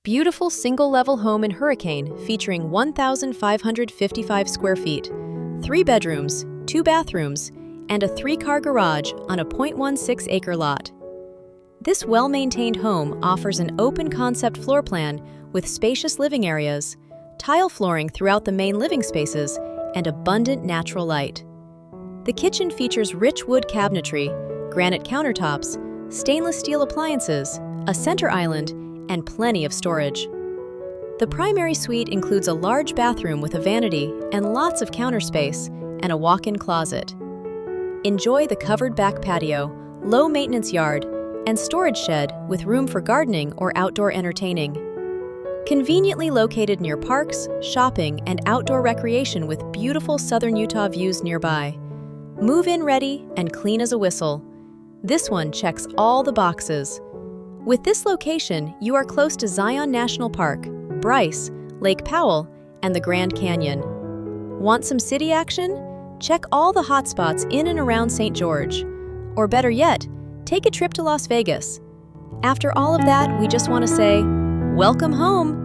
Beautiful single-level home in Hurricane featuring 1,555 square feet, 3 bedrooms, 2 bathrooms, and a 3-car garage on a 0.16-acre lot. This well-maintained home offers an open-concept floor plan with spacious living areas, tile flooring throughout the main living spaces, and abundant natural light. The kitchen features rich wood cabinetry, granite countertops, stainless steel appliances, a center island, and plenty of storage. The primary suite includes a large bathroom with a vanity and lots of counter space and a walk-in closet. Enjoy the covered back patio, low-maintenance yard, and storage shed with room for gardening or outdoor entertaining. Conveniently located near parks, shopping, and outdoor recreation with beautiful southern Utah views nearby. Move-in ready and clean as a whistle. This one checks all the boxes. With this location, you are close to Zion National Park, Bryce, Lake Powell, and the Grand Canyon. Want some city action? Check all the hotspots in and around St. George. Or better yet, take a trip to Las Vegas. After all of that, we just want to say, welcome home!